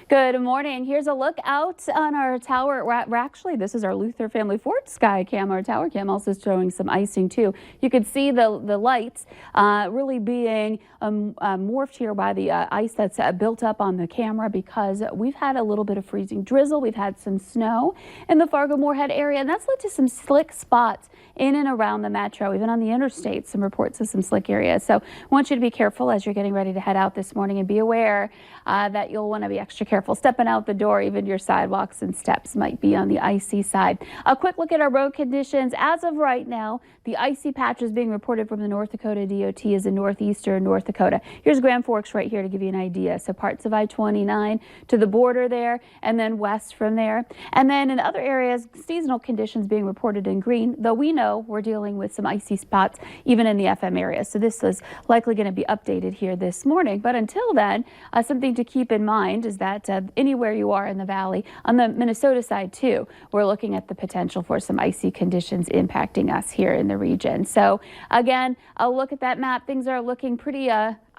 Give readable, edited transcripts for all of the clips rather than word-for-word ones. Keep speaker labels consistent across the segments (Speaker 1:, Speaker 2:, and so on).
Speaker 1: Good morning. Here's a look out on our tower. Actually, this is our Luther Family Fort sky cam. Our tower cam also showing some icing too. You can see the lights really being morphed here by the ice that's built up on the camera because we've had a little bit of freezing drizzle. We've had some snow in the Fargo-Moorhead area, and that's led to some slick spots in and around the metro, even on the interstate, some reports of some slick areas. So I want you to be careful as you're getting ready to head out this morning, and be aware that you'll want to be extra careful stepping out the door. Even your sidewalks and steps might be on the icy side. A quick look at our road conditions. As of right now, the icy patches being reported from the North Dakota DOT is in northeastern North Dakota. Here's Grand Forks right here to give you an idea. So parts of I-29 to the border there, and then west from there. And then in other areas, seasonal conditions being reported in green, though we know we're dealing with some icy spots even in the FM area. So this is likely going to be updated here this morning. But until then, something to keep in mind is that anywhere you are in the valley, on the Minnesota side too, we're looking at the potential for some icy conditions impacting us here in the region. So again, a look at that map. Things are looking pretty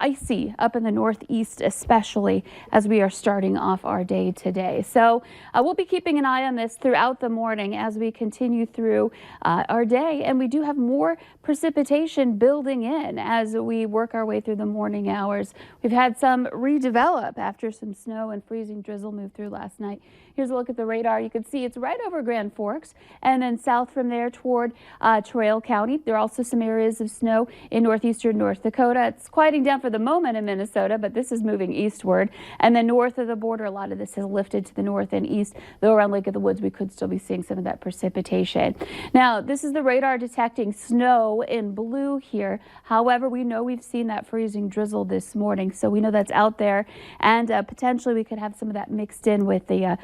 Speaker 1: icy up in the northeast, especially as we are starting off our day today. So we'll be keeping an eye on this throughout the morning as we continue through our day. And we do have more precipitation building in as we work our way through the morning hours. We've had some redevelop after some snow and freezing drizzle moved through last night. Here's a look at the radar. You can see it's right over Grand Forks and then south from there toward Traill County. There are also some areas of snow in northeastern North Dakota. It's quieting down for the moment in Minnesota, but this is moving eastward. And then north of the border, a lot of this has lifted to the north and east, though around Lake of the Woods, we could still be seeing some of that precipitation. Now, this is the radar detecting snow in blue here. However, we know we've seen that freezing drizzle this morning, so we know that's out there, and potentially we could have some of that mixed in with the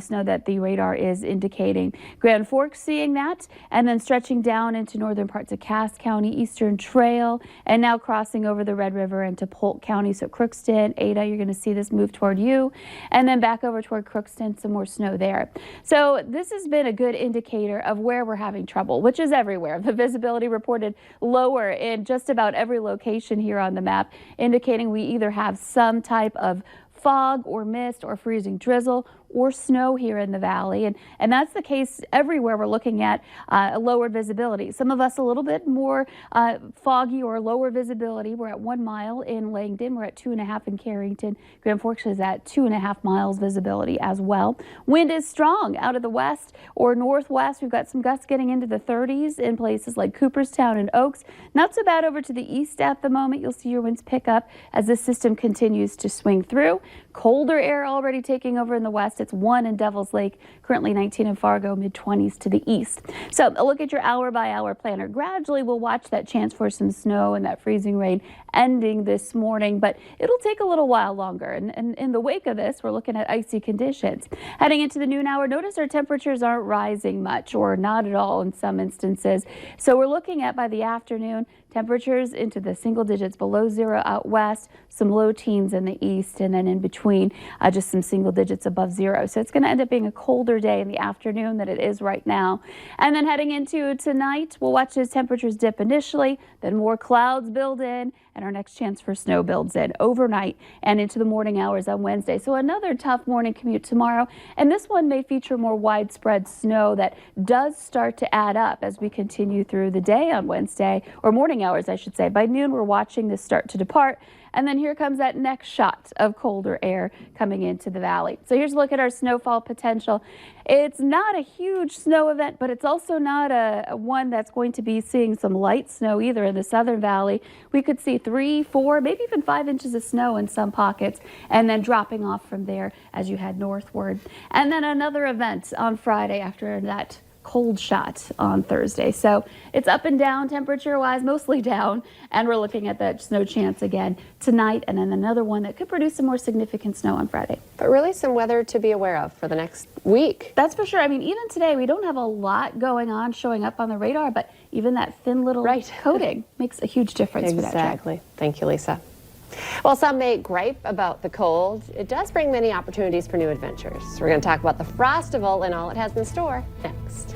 Speaker 1: snow that the radar is indicating. Grand Forks seeing that, and then stretching down into northern parts of Cass County, eastern Trail, and now crossing over the Red River into Polk County. So Crookston, Ada, you're going to see this move toward you, and then back over toward Crookston, some more snow there. So this has been a good indicator of where we're having trouble, which is everywhere. The visibility reported lower in just about every location here on the map, indicating we either have some type of fog or mist or freezing drizzle or snow here in the valley. And that's the case everywhere. We're looking at lower visibility. Some of us a little bit more foggy or lower visibility. We're at 1 mile in Langdon. We're at 2.5 in Carrington. Grand Forks is at 2.5 miles visibility as well. Wind is strong out of the west or northwest. We've got some gusts getting into the 30s in places like Cooperstown and Oaks. Not so bad over to the east at the moment. You'll see your winds pick up as this system continues to swing through. Colder air already taking over in the west. It's 1 in Devil's Lake, currently 19 in Fargo, mid-20s to the east. So a look at your hour-by-hour planner. Gradually, we'll watch that chance for some snow and that freezing rain ending this morning, but it'll take a little while longer. And in the wake of this, we're looking at icy conditions. Heading into the noon hour, notice our temperatures aren't rising much or not at all in some instances. So we're looking at, by the afternoon, temperatures into the single digits below zero out west, some low teens in the east, and then in between just some single digits above zero. So it's going to end up being a colder day in the afternoon than it is right now. And then heading into tonight, we'll watch those temperatures dip initially, then more clouds build in, and our next chance for snow builds in overnight and into the morning hours on Wednesday. So another tough morning commute tomorrow, and this one may feature more widespread snow that does start to add up as we continue through the day on Wednesday, or morning hours, I should say. By noon, we're watching this start to depart. And then here comes that next shot of colder air coming into the valley. So here's a look at our snowfall potential. It's not a huge snow event, but it's also not a one that's going to be seeing some light snow either in the southern valley. We could see 3, 4, maybe even 5 inches of snow in some pockets, and then dropping off from there as you head northward. And then another event on Friday after that cold shot on Thursday. So it's up and down temperature wise, mostly down, and we're looking at that snow chance again tonight, and then another one that could produce some more significant snow on Friday.
Speaker 2: But really some weather to be aware of for the next week.
Speaker 1: That's for sure. I mean, even today we don't have a lot going on showing up on the radar, but even that thin little coating makes a huge difference for that track.
Speaker 2: Exactly. Thank you, Lisa. While some may gripe about the cold, it does bring many opportunities for new adventures. We're going to talk about the Frostival and all it has in store next.